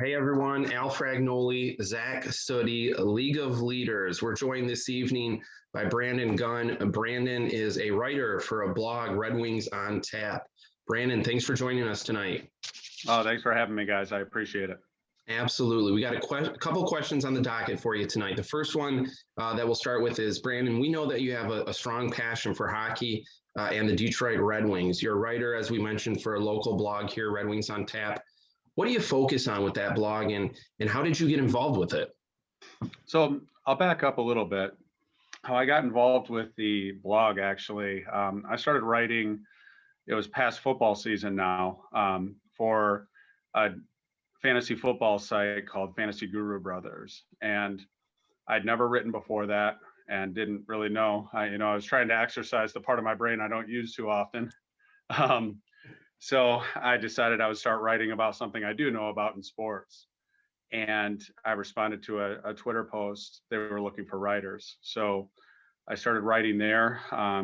Hey everyone, Al Fragnoli, Zach Suddy, League of Leaders. We're joined this evening by Brandon Gunn. Brandon is a writer for a blog, Red Wings on Tap. Brandon, thanks for joining us tonight. Oh, thanks for having me, guys. I appreciate it. Absolutely. We got a couple questions on the docket for you tonight. The first one that we'll start with is, Brandon, we know that you have a strong passion for hockey and the Detroit Red Wings. You're a writer, as we mentioned, for a local blog here, Red Wings on Tap. What do you focus on with that blog, and how did you get involved with it? So I'll back up a little bit. How I got involved with the blog, actually, I started writing, it was past football season now, for a fantasy football site called Fantasy Guru Brothers. And I'd never written before that and didn't really know. I was trying to exercise the part of my brain I don't use too often. So I decided I would start writing about something I do know about in sports. And I responded to a Twitter post. They were looking for writers. So I started writing there,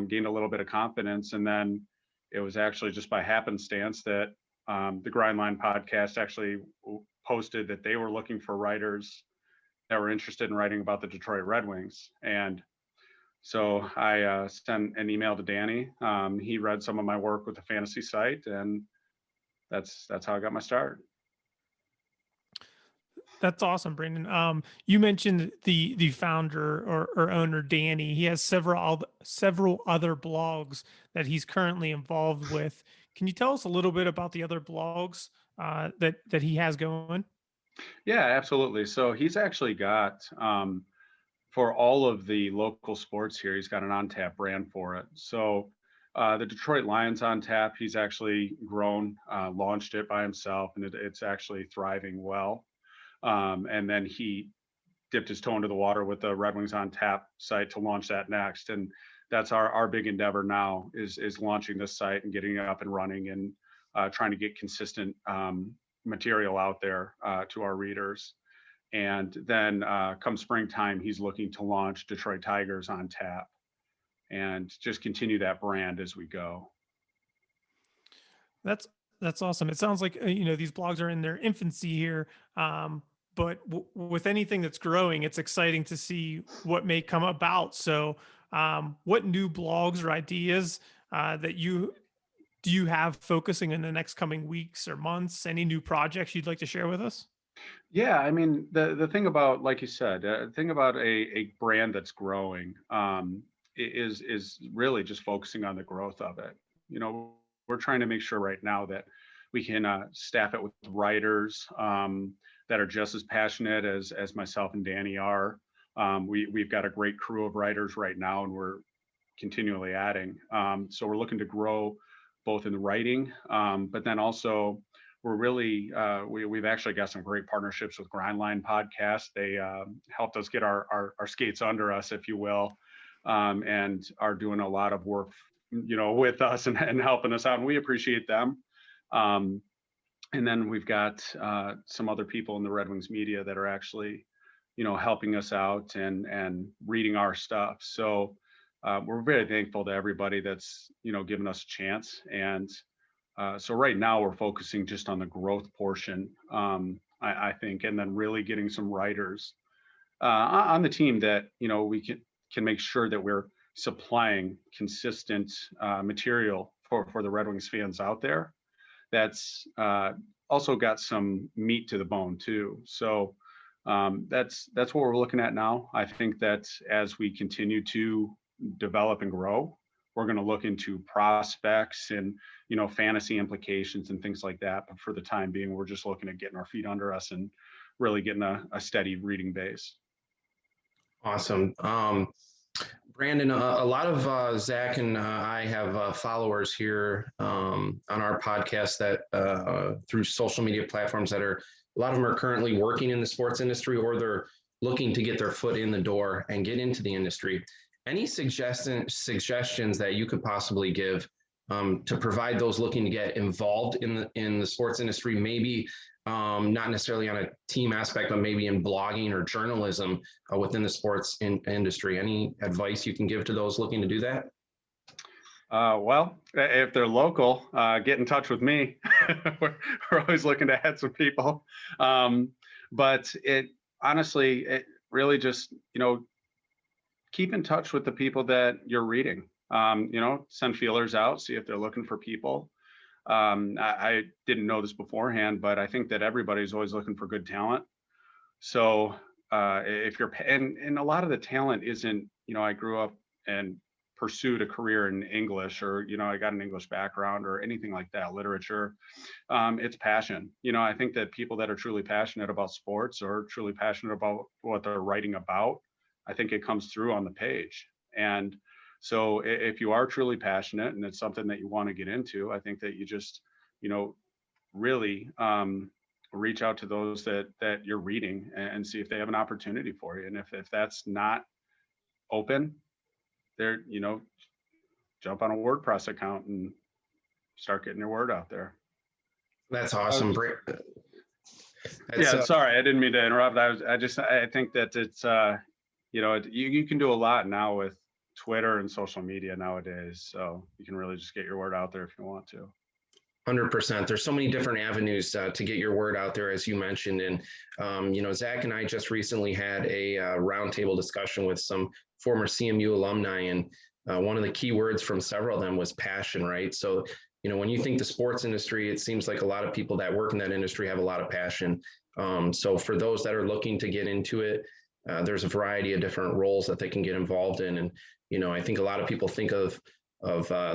gained a little bit of confidence. And then it was actually just by happenstance that the Grindline podcast actually posted that they were looking for writers that were interested in writing about the Detroit Red Wings. And so I sent an email to Danny. He read some of my work with the fantasy site, and that's how I got my start. That's awesome, Brandon. You mentioned the founder or owner, Danny. He has several other blogs that he's currently involved with. Can you tell us a little bit about the other blogs that he has going? Yeah, absolutely. So he's actually got for all of the local sports here, he's got an on tap brand for it. So the Detroit Lions on tap, he's actually grown, launched it by himself, and it's actually thriving well. And then he dipped his toe into the water with the Red Wings on Tap site to launch that next. And that's our big endeavor now is launching this site and getting it up and running and trying to get consistent material out there to our readers. And then come springtime, he's looking to launch Detroit Tigers on Tap and just continue that brand as we go. That's awesome. It sounds like these blogs are in their infancy here, but with anything that's growing, it's exciting to see what may come about. So, what new blogs or ideas that do you have focusing in the next coming weeks or months? Any new projects you'd like to share with us? Yeah, I mean, the thing about, like you said, the thing about a brand that's growing is really just focusing on the growth of it. We're trying to make sure right now that we can staff it with writers that are just as passionate as myself and Danny are. We've got a great crew of writers right now, and we're continually adding. So we're looking to grow both in the writing, but then also we're really we've actually got some great partnerships with Grindline podcast. They helped us get our skates under us, if you will, and are doing a lot of work with us and helping us out, and we appreciate them. And then we've got some other people in the Red Wings media that are actually helping us out and reading our stuff. So we're very thankful to everybody that's given us a chance. And so right now we're focusing just on the growth portion, I think, and then really getting some writers on the team that we can make sure that we're supplying consistent material for the Red Wings fans out there. That's also got some meat to the bone too. So that's what we're looking at now. I think that as we continue to develop and grow, we're going to look into prospects and fantasy implications and things like that. But for the time being, we're just looking at getting our feet under us and really getting a steady reading base. Awesome. Brandon, a lot of Zach and I have followers here on our podcast that through social media platforms that are, a lot of them are currently working in the sports industry, or they're looking to get their foot in the door and get into the industry. Any suggestions that you could possibly give to provide those looking to get involved in the sports industry, maybe not necessarily on a team aspect, but maybe in blogging or journalism within the sports industry? Any advice you can give to those looking to do that? Well, if they're local, get in touch with me. We're always looking to add some people. Um, but it honestly, it really just, keep in touch with the people that you're reading. Send feelers out, see if they're looking for people. I didn't know this beforehand, but I think that everybody's always looking for good talent. So if you're, and a lot of the talent isn't, I grew up and pursued a career in English, or, I got an English background or anything like that, literature. It's passion. I think that people that are truly passionate about sports or truly passionate about what they're writing about, I think it comes through on the page. And so if you are truly passionate and it's something that you want to get into, I think that you just, really reach out to those that you're reading and see if they have an opportunity for you. And if that's not open, there, jump on a WordPress account and start getting your word out there. That's awesome. Yeah, sorry, I didn't mean to interrupt. I think that it's you can do a lot now with Twitter and social media nowadays, so you can really just get your word out there if you want to. 100%. There's so many different avenues to get your word out there, as you mentioned. And, Zach and I just recently had a roundtable discussion with some former CMU alumni. And one of the key words from several of them was passion, right? So, when you think the sports industry, it seems like a lot of people that work in that industry have a lot of passion. So for those that are looking to get into it, there's a variety of different roles that they can get involved in. And, I think a lot of people think of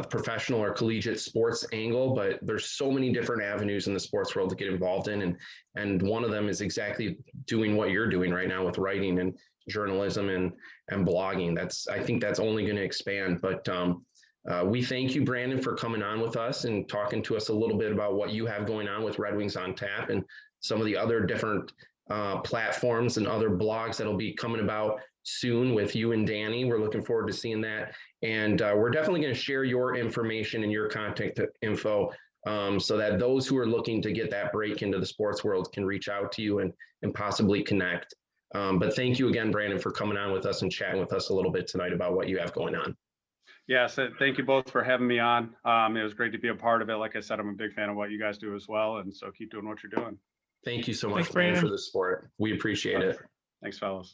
professional or collegiate sports angle, but there's so many different avenues in the sports world to get involved in. And one of them is exactly doing what you're doing right now with writing and journalism and blogging. I think that's only going to expand. But we thank you, Brandon, for coming on with us and talking to us a little bit about what you have going on with Red Wings on Tap and some of the other different platforms and other blogs that'll be coming about soon with you and Danny. We're looking forward to seeing that. And we're definitely going to share your information and your contact info so that those who are looking to get that break into the sports world can reach out to you and possibly connect. But thank you again, Brandon, for coming on with us and chatting with us a little bit tonight about what you have going on. Yes, thank you both for having me on. It was great to be a part of it. Like I said, I'm a big fan of what you guys do as well. And so keep doing what you're doing. Thank you so much, Thanks, Brandon, for the support. We appreciate it. Thanks, fellas.